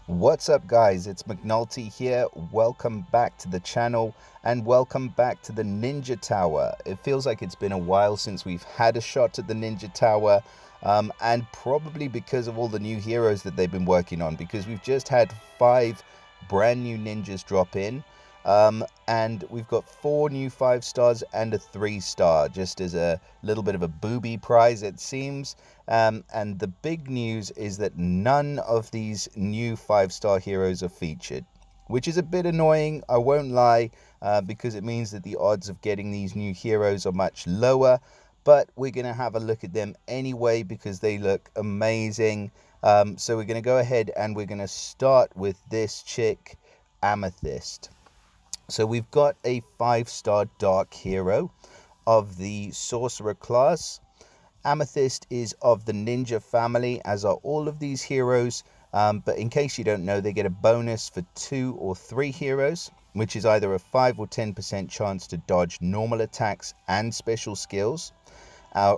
What's up, guys? It's McNulty here. Welcome back to the channel and welcome back to the Ninja Tower. It feels like it's been a while since we've had a shot at the Ninja Tower, and probably because of all the new heroes that they've been working on, because we've just had 5 brand new ninjas drop in. And we've got 4 new 5 stars and a 3-star, just as a little bit of a booby prize, it seems. And the big news is that none of these new 5-star heroes are featured, which is a bit annoying, I won't lie, because it means that the odds of getting these new heroes are much lower. But we're going to have a look at them anyway because they look amazing. So we're going to go ahead and we're going to start with this chick, Amethyst. So we've got a 5-star dark hero of the sorcerer class. Amethyst is of the ninja family, as are all of these heroes. But in case you don't know, they get a bonus for 2 or 3 heroes, which is either a 5 or 10% chance to dodge normal attacks and special skills,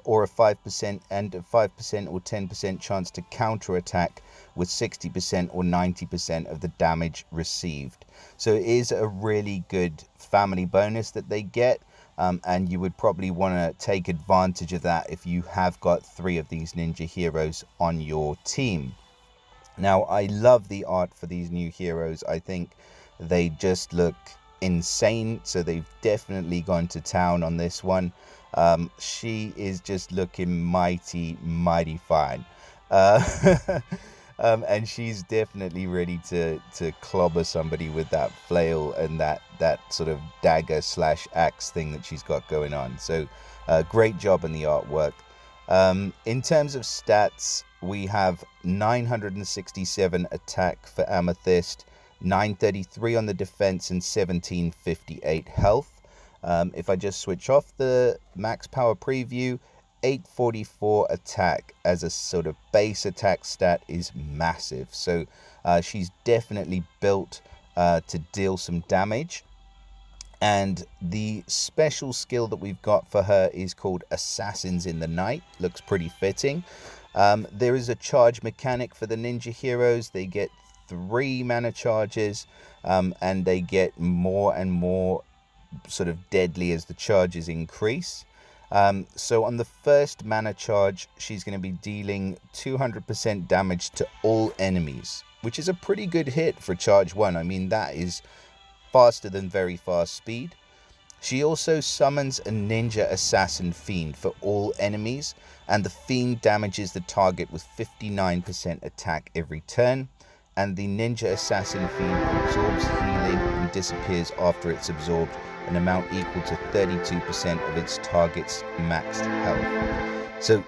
or a 5% and a 5% or 10% chance to counterattack with 60% or 90% of the damage received. So it is a really good family bonus that they get, and you would probably want to take advantage of that if you have got 3 of these ninja heroes on your team. Now, I love the art for these new heroes. I think they just look insane, so they've definitely gone to town on this one. She is just looking mighty fine. Uh, and she's definitely ready to clobber somebody with that flail and that sort of dagger slash axe thing that she's got going on. So great job in the artwork. In terms of stats, we have 967 attack for Amethyst, 933 on the defense, and 1758 health. If I just switch off the max power preview, 844 attack as a sort of base attack stat is massive. So she's definitely built to deal some damage. And the special skill that we've got for her is called Assassins in the Night. Looks pretty fitting. There is a charge mechanic for the ninja heroes. They get 3 mana charges, and they get more and more sort of deadly as the charges increase. So on the first mana charge, she's going to be dealing 200% damage to all enemies, which is a pretty good hit for charge 1. I mean, that is faster than very fast speed. She also summons a ninja assassin fiend for all enemies, and the fiend damages the target with 59% attack every turn. And the ninja assassin fiend absorbs healing and disappears after it's absorbed an amount equal to 32% of its target's maxed health. So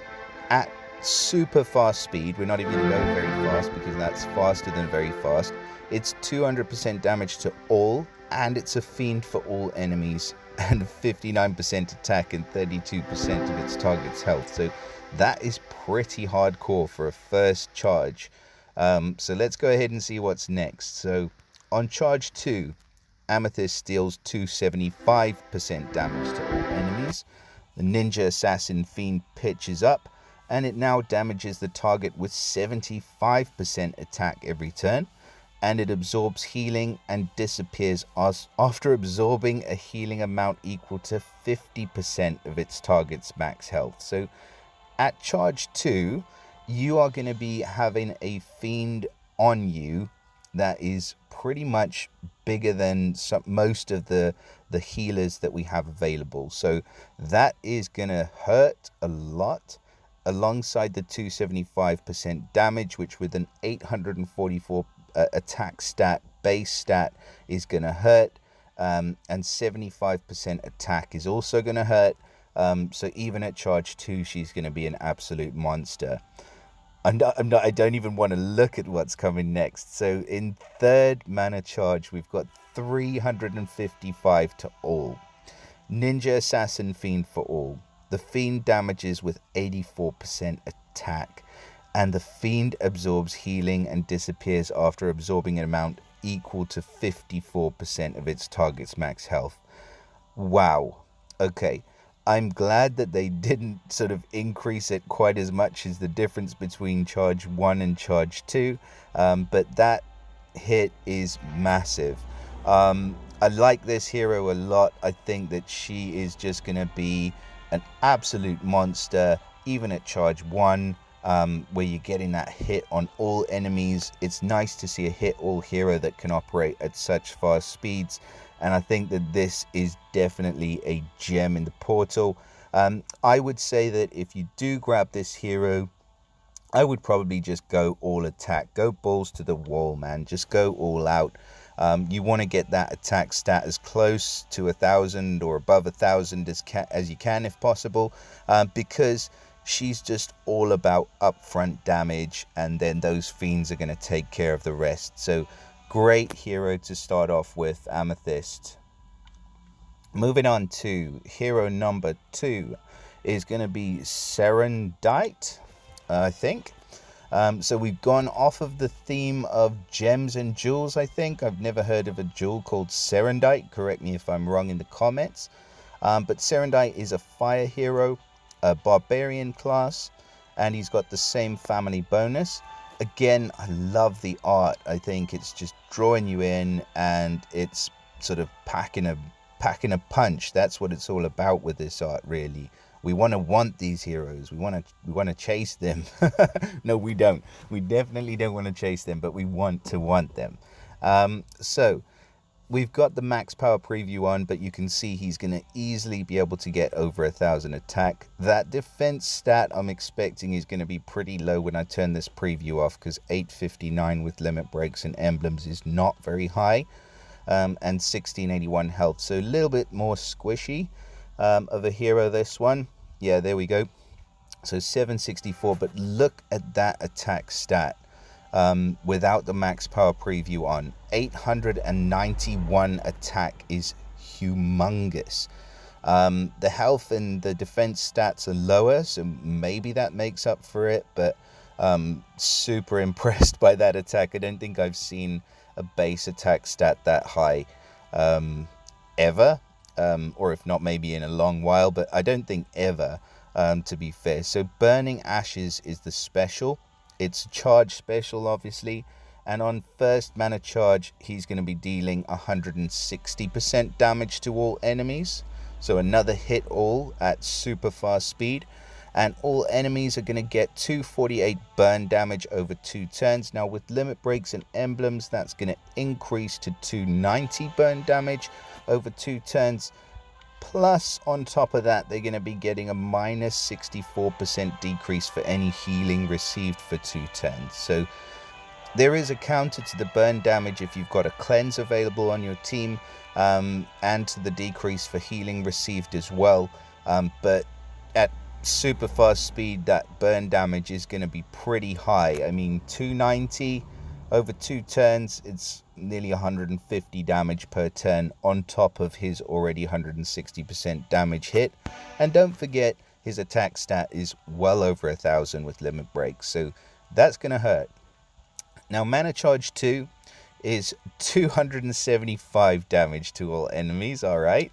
at super fast speed, we're not even going to go very fast because that's faster than very fast. It's 200% damage to all, and it's a fiend for all enemies, and 59% attack and 32% of its target's health. So that is pretty hardcore for a first charge. So let's go ahead and see what's next. So on charge 2, Amethyst deals 275% damage to all enemies. The ninja assassin fiend pitches up, and it now damages the target with 75% attack every turn, and it absorbs healing and disappears after absorbing a healing amount equal to 50% of its target's max health. So at charge 2, you are going to be having a fiend on you that is pretty much bigger than most of the healers that we have available. So that is going to hurt a lot, alongside the 275% damage, which with an 844 attack stat, base stat, is going to hurt. And 75% attack is also going to hurt. So even at charge 2, she's going to be an absolute monster. I don't even want to look at what's coming next. So in third mana charge, we've got 355 to all. Ninja Assassin Fiend for all. The Fiend damages with 84% attack, and the Fiend absorbs healing and disappears after absorbing an amount equal to 54% of its target's max health. Wow. Okay. I'm glad that they didn't sort of increase it quite as much as the difference between charge 1 and charge 2. But that hit is massive. I like this hero a lot. I think that she is just going to be an absolute monster, even at charge 1, where you're getting that hit on all enemies. It's nice to see a hit all hero that can operate at such fast speeds, and I think that this is definitely a gem in the portal. I would say that if you do grab this hero, I would probably just go all attack. Go balls to the wall, man. Just go all out. You want to get that attack stat as close to 1,000 or above 1,000 as you can if possible, because she's just all about upfront damage, and then those fiends are going to take care of the rest. So great hero to start off with, Amethyst. Moving on to hero number 2 is going to be Serandite, I think. So we've gone off of the theme of gems and jewels, I think. I've never heard of a jewel called Serandite. Correct me if I'm wrong in the comments. But Serandite is a fire hero, a barbarian class, and he's got the same family bonus. Again, I love the art. I think it's just drawing you in, and it's sort of packing a punch. That's what it's all about with this art, really. We want these heroes. We want to chase them. No, we don't. We definitely don't want to chase them, but we want them. So we've got the max power preview on, but you can see he's going to easily be able to get over 1,000 attack. That defense stat I'm expecting is going to be pretty low when I turn this preview off, because 859 with limit breaks and emblems is not very high. And 1681 health, so a little bit more squishy of a hero, this one. Yeah, there we go. So 764, but look at that attack stat without the max power preview on. 891 attack is humongous. The health and the defense stats are lower, so maybe that makes up for it, but super impressed by that attack. I don't think I've seen a base attack stat that high ever, or if not, maybe in a long while, but I don't think ever, to be fair. So Burning Ashes is the special. It's a charge special, obviously, and on first mana charge, he's going to be dealing 160% damage to all enemies, so another hit all at super fast speed. And all enemies are going to get 248 burn damage over 2 turns. Now with limit breaks and emblems, that's going to increase to 290 burn damage over 2 turns. Plus, on top of that, they're going to be getting a minus 64% decrease for any healing received for 2 turns. So there is a counter to the burn damage if you've got a cleanse available on your team, and to the decrease for healing received as well. But at super fast speed, that burn damage is going to be pretty high. I mean, 290 over 2 turns, it's nearly 150 damage per turn on top of his already 160% damage hit. And don't forget, his attack stat is well over 1,000 with limit breaks, so that's going to hurt. Now mana charge 2 is 275 damage to all enemies, alright?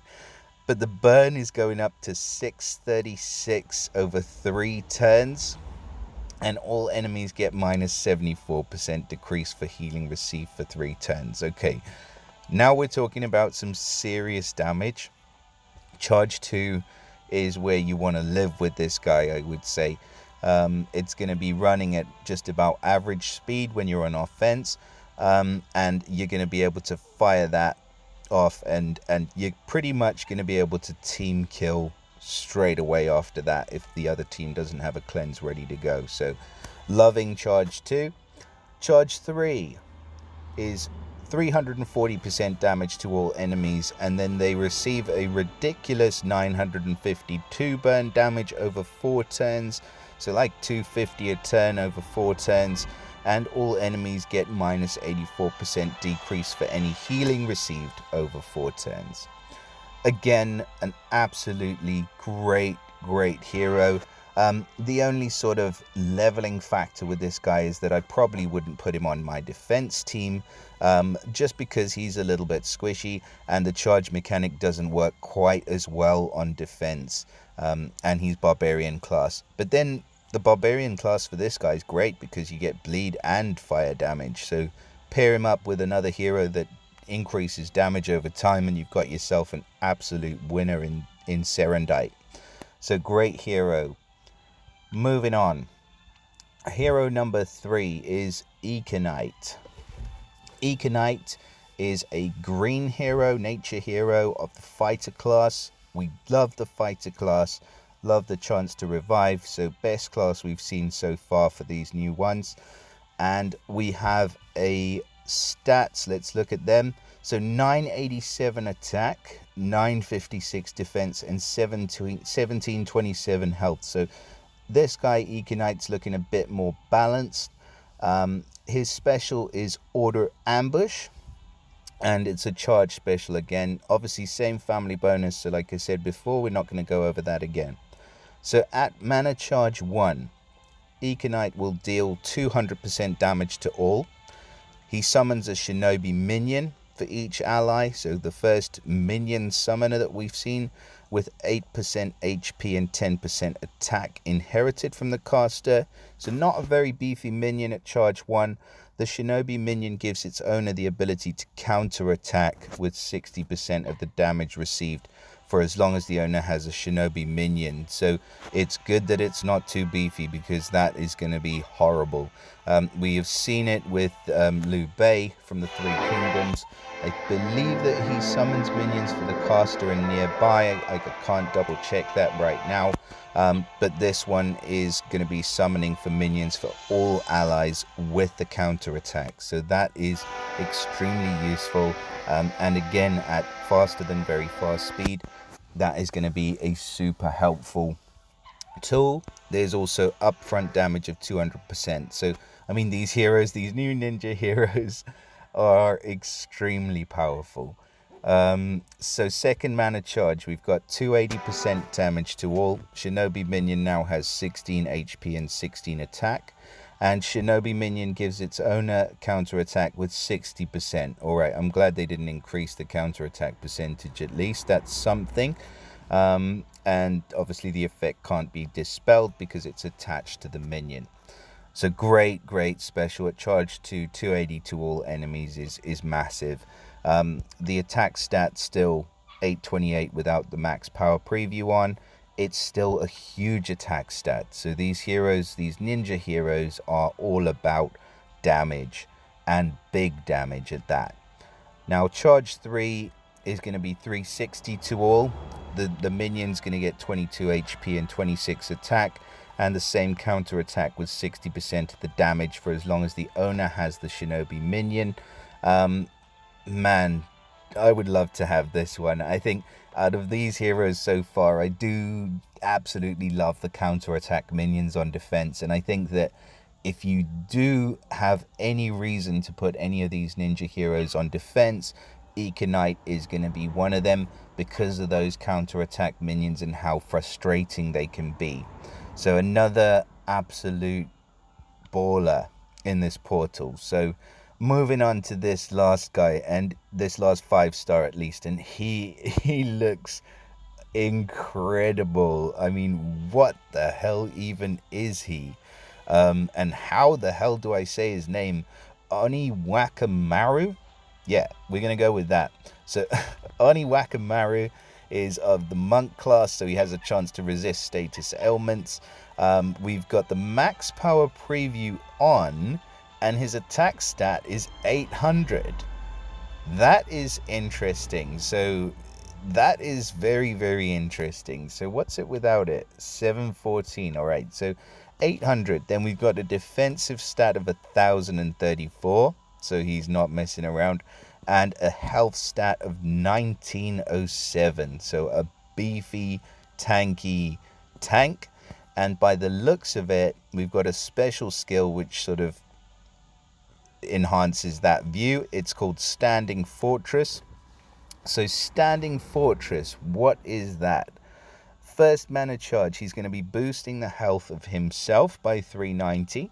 But the burn is going up to 636 over 3 turns. And all enemies get minus 74% decrease for healing received for 3 turns. Okay, now we're talking about some serious damage. Charge 2 is where you want to live with this guy, I would say. It's going to be running at just about average speed when you're on offense. And you're going to be able to fire that off, and you're pretty much going to be able to team kill straight away after that if the other team doesn't have a cleanse ready to go. So loving charge 2. Charge 3 is 340% damage to all enemies, and then they receive a ridiculous 952 burn damage over 4 turns, so like 250 a turn over 4 turns. And all enemies get minus 84% decrease for any healing received over 4 turns. Again, an absolutely great hero. The only sort of leveling factor with this guy is that I probably wouldn't put him on my defense team, just because he's a little bit squishy and the charge mechanic doesn't work quite as well on defense, and he's barbarian class. But then the barbarian class for this guy is great because you get bleed and fire damage, so pair him up with another hero that increases damage over time, and you've got yourself an absolute winner in Serandite. So great hero. Moving on. Hero number 3 is Ekanite. Ekanite is a green hero, nature hero of the fighter class. We love the fighter class, love the chance to revive, so best class we've seen so far for these new ones. And we have a stats, let's look at them. So 987 attack, 956 defense, and 1727 health. So this guy Ekanite's looking a bit more balanced. His special is Order Ambush, and it's a charge special again. Obviously same family bonus, so like I said before, we're not going to go over that again. So at mana charge 1, Ekanite will deal 200% damage to all. He summons a shinobi minion for each ally, so the first minion summoner that we've seen, with 8% HP and 10% attack inherited from the caster. So not a very beefy minion at charge 1. The shinobi minion gives its owner the ability to counter attack with 60% of the damage received for as long as the owner has a shinobi minion. So it's good that it's not too beefy, because that is going to be horrible. We have seen it with Liu Bei from the Three Kingdoms. I believe that he summons minions for the caster and nearby. I can't double check that right now. But this one is going to be summoning for minions for all allies with the counter attack. So that is extremely useful. And again, at faster than very fast speed, that is going to be a super helpful tool. There's also upfront damage of 200%. So, I mean, these heroes, these new ninja heroes, are extremely powerful. So second mana charge, we've got 280% damage to all. Shinobi minion now has 16 HP and 16 attack. And Shinobi minion gives its owner counter attack with 60%. Alright, I'm glad they didn't increase the counter attack percentage at least. That's something. And obviously the effect can't be dispelled because it's attached to the minion. So great special at charge 2, 280 to all enemies is massive. The attack stat still 828 without the max power preview on. It's still a huge attack stat. So these heroes, these ninja heroes, are all about damage, and big damage at that. Now charge 3 is going to be 360 to all. The minion's going to get 22 HP and 26 attack, and the same counter attack with 60% of the damage for as long as the owner has the shinobi minion. Man, I would love to have this one. I think out of these heroes so far, I do absolutely love the counter attack minions on defense, and I think that if you do have any reason to put any of these ninja heroes on defense, Ekanite is going to be one of them, because of those counter-attack minions and how frustrating they can be. So another absolute baller in this portal. So moving on to this last guy, and this last 5-star at least, and he looks incredible. I mean, what the hell even is he? And how the hell do I say his name? Oniwakamaru? Yeah, we're going to go with that. So Oniwakamaru is of the monk class, so he has a chance to resist status ailments. We've got the max power preview on, and his attack stat is 800. That is interesting. So that is very, very interesting. So what's it without it? 714. All right, so 800. Then we've got a defensive stat of 1034. So he's not messing around, and a health stat of 1907. So a beefy, tanky tank. And by the looks of it, we've got a special skill which sort of enhances that view. It's called Standing Fortress. So Standing Fortress, what is that? First mana charge, he's going to be boosting the health of himself by 390.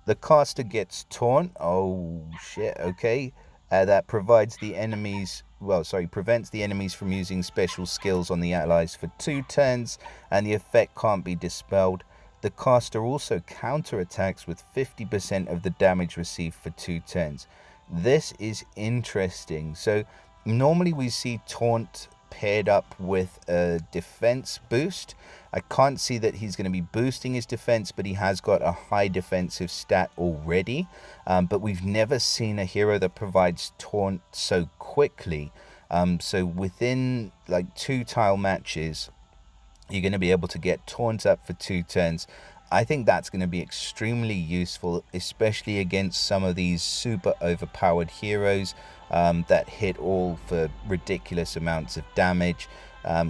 The caster gets taunt. Oh shit, okay. That prevents the enemies from using special skills on the allies for 2 turns, and the effect can't be dispelled. the caster also counterattacks with 50% of the damage received for 2 turns. This is interesting. So normally we see taunt paired up with a defense boost. I can't see that he's going to be boosting his defense, but he has got a high defensive stat already. But we've never seen a hero that provides taunt so quickly. So within like 2 tile matches, you're going to be able to get taunt up for 2 turns. I think that's going to be extremely useful, especially against some of these super overpowered heroes that hit all for ridiculous amounts of damage.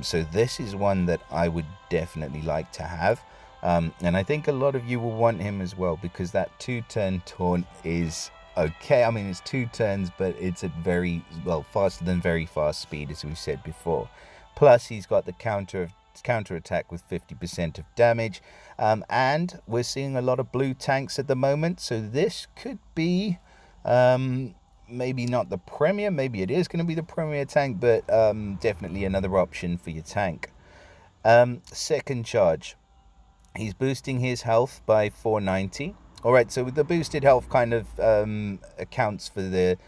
So this is one that I would definitely like to have. And I think a lot of you will want him as well, because that 2-turn taunt is okay. I mean, it's 2 turns, but it's at very, well, faster than very fast speed, as we said before. Plus, he's got the counter attack with 50% of damage. And we're seeing a lot of blue tanks at the moment. So this could be maybe not the premier. Maybe it is going to be the premier tank, but definitely another option for your tank. Second charge. He's boosting his health by 490. All right, so with the boosted health kind of accounts for the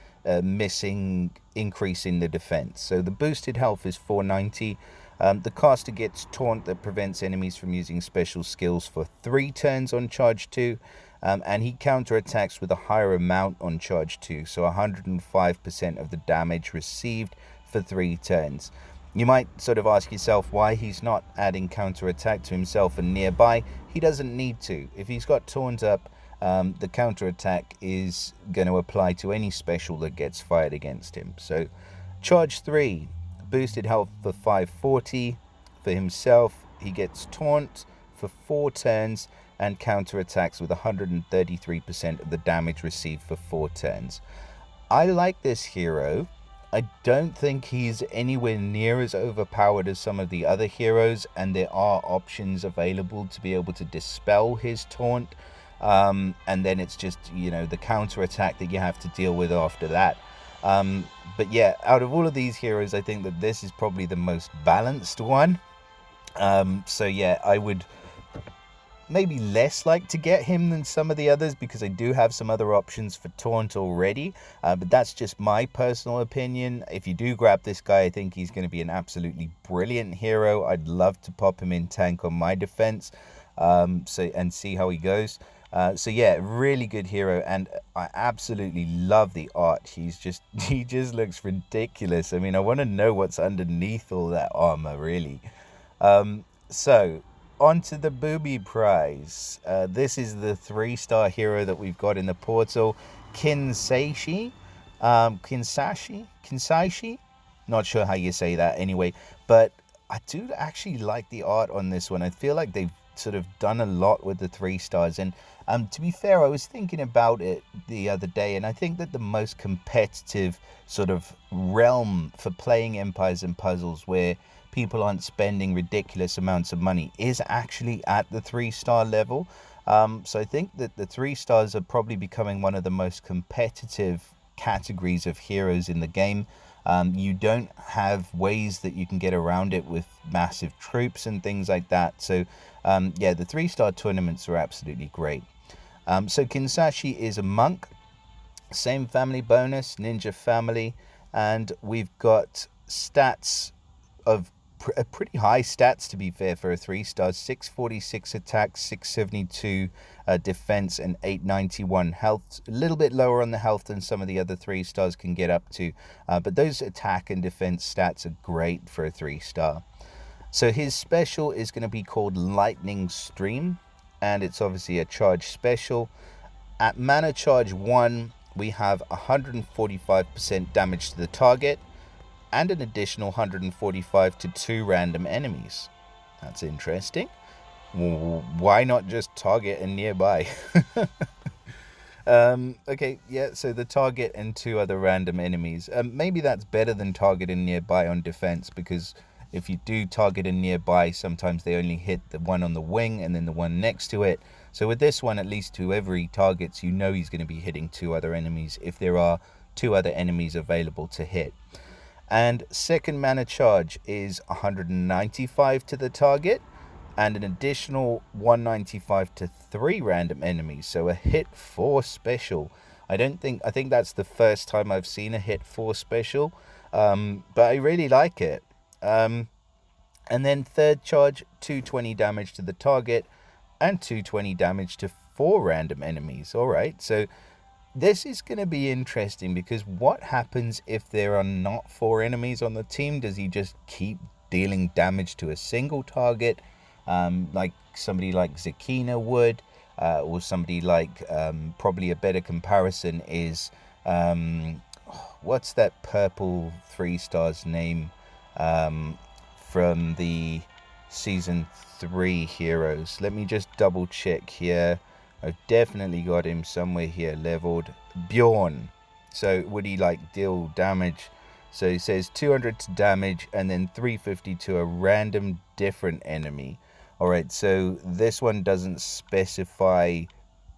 missing increase in the defense. So the boosted health is 490. The caster gets taunt that prevents enemies from using special skills for 3 turns on charge 2. And he counterattacks with a higher amount on charge 2. So 105% of the damage received for 3 turns. You might sort of ask yourself why he's not adding counterattack to himself and nearby. He doesn't need to. If he's got taunt up, the counterattack is going to apply to any special that gets fired against him. So charge 3, boosted health for 540 for himself. He gets taunt for 4 turns and counterattacks with 133% of the damage received for 4 turns. I like this hero. I don't think he's anywhere near as overpowered as some of the other heroes, and there are options available to be able to dispel his taunt. And then it's just, the counterattack that you have to deal with after that. But yeah, out of all of these heroes, I think that this is probably the most balanced one. So yeah, I would maybe less like to get him than some of the others, because I do have some other options for taunt already. But that's just my personal opinion. If you do grab this guy, I think he's going to be an absolutely brilliant hero. I'd love to pop him in tank on my defense, and see how he goes. So yeah, really good hero, and I absolutely love the art. He just looks ridiculous. I mean, I want to know what's underneath all that armor, really. So onto the booby prize. This is the 3-star hero that we've got in the portal, Kinsaishi. Kinsaishi. Not sure how you say that anyway, but I do actually like the art on this one. I feel like they've sort of done a lot with the 3 stars, and to be fair, I was thinking about it the other day, and I think that the most competitive sort of realm for playing Empires and Puzzles, where people aren't spending ridiculous amounts of money, is actually at the 3-star level. So I think that the 3 stars are probably becoming one of the most competitive categories of heroes in the game. You don't have ways that you can get around it with massive troops and things like that. So yeah, the 3-star tournaments are absolutely great. So Kinsaishi is a monk, same family bonus, ninja family, and we've got stats of pretty high stats, to be fair, for a 3-star. 646 attack, 672 defense, and 891 health. A little bit lower on the health than some of the other 3 stars can get up to, but those attack and defense stats are great for a 3-star. So his special is going to be called Lightning Stream, and it's obviously a charge special. At mana charge 1, we have 145% damage to the target, and an additional 145 to 2 random enemies. That's interesting. Why not just target and nearby? Okay, yeah, so the target and 2 other random enemies. Maybe that's better than target and nearby on defense, because if you do target and nearby, sometimes they only hit the one on the wing and then the one next to it. So with this one, at least whoever he targets, he's going to be hitting 2 other enemies if there are 2 other enemies available to hit. And second mana charge is 195 to the target, and an additional 195 to 3 random enemies. So a hit 4 special. I think that's the first time I've seen a hit 4 special, but I really like it. And then third charge, 220 damage to the target and 220 damage to 4 random enemies. All right, so this is going to be interesting, because what happens if there are not 4 enemies on the team? Does he just keep dealing damage to a single target, like somebody like Zakina would, or somebody like, probably a better comparison is, what's that purple 3 stars name, from the season 3 heroes? Let me just double check here. I've definitely got him somewhere here leveled. Bjorn. So would he like deal damage? So he says 200 to damage and then 350 to a random different enemy. All right, so this one doesn't specify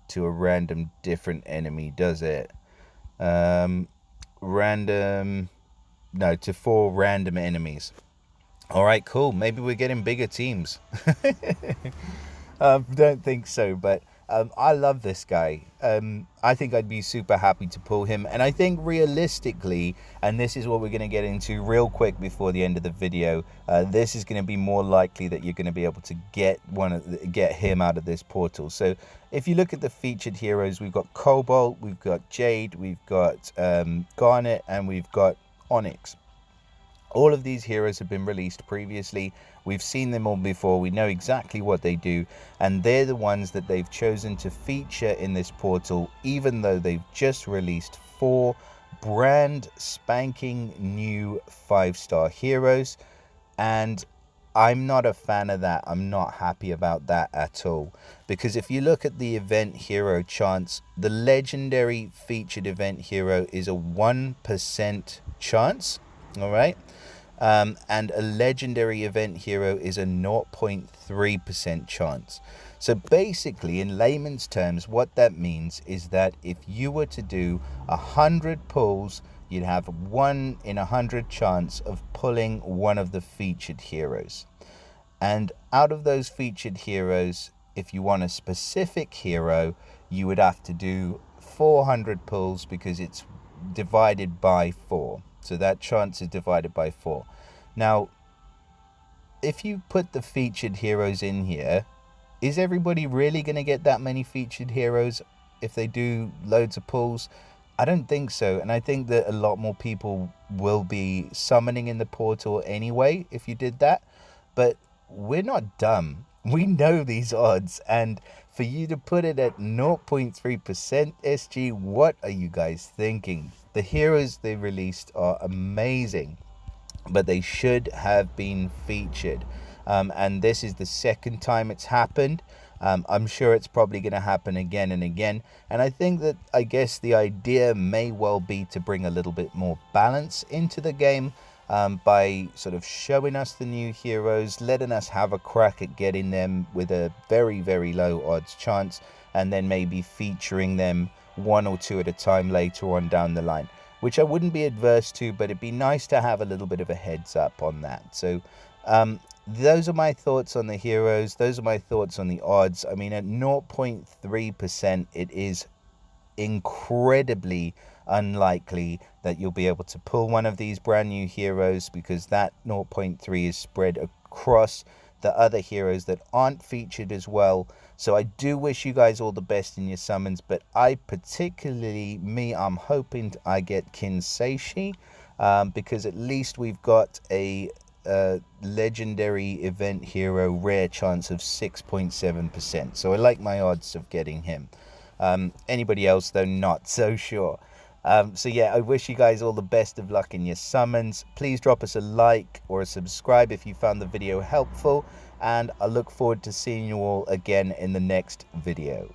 to a random different enemy, does it? Random, no, to 4 random enemies. All right, cool. Maybe we're getting bigger teams. Don't think so, but I love this guy. I think I'd be super happy to pull him, and I think realistically, and this is what we're going to get into real quick before the end of the video, this is going to be more likely that you're going to be able to get him out of this portal. So if you look at the featured heroes, we've got Cobalt, we've got Jade, we've got Garnet, and we've got Onyx. All of these heroes have been released previously. We've seen them all before. We know exactly what they do. And they're the ones that they've chosen to feature in this portal, even though they've just released 4 brand spanking new 5-star heroes. And I'm not a fan of that. I'm not happy about that at all. Because if you look at the event hero chance, the legendary featured event hero is a 1% chance. All right. And a legendary event hero is a 0.3% chance. So basically, in layman's terms, what that means is that if you were to do 100 pulls, you'd have 1 in 100 chance of pulling one of the featured heroes. And out of those featured heroes, if you want a specific hero, you would have to do 400 pulls, because it's divided by 4. So that chance is divided by 4. Now, if you put the featured heroes in here, is everybody really going to get that many featured heroes if they do loads of pulls? I don't think so. And I think that a lot more people will be summoning in the portal anyway if you did that. But we're not dumb. We know these odds. And for you to put it at 0.3% SG, what are you guys thinking? The heroes they released are amazing, but they should have been featured. And this is the second time it's happened. I'm sure it's probably going to happen again and again. And I think that, I guess the idea may well be to bring a little bit more balance into the game, by sort of showing us the new heroes, letting us have a crack at getting them with a very, very low odds chance, and then maybe featuring them 1 or 2 at a time later on down the line, which I wouldn't be adverse to, but it'd be nice to have a little bit of a heads up on that. So those are my thoughts on the heroes. Those are my thoughts on the odds. I mean, at 0.3%, it is incredibly unlikely that you'll be able to pull one of these brand new heroes, because that 0.3 is spread across the other heroes that aren't featured as well. So I do wish you guys all the best in your summons, but I'm hoping I get Kinsaishi, because at least we've got a legendary event hero rare chance of 6.7%. So I like my odds of getting him. Anybody else, though, not so sure. So yeah, I wish you guys all the best of luck in your summons. Please drop us a like or a subscribe if you found the video helpful, and I look forward to seeing you all again in the next video.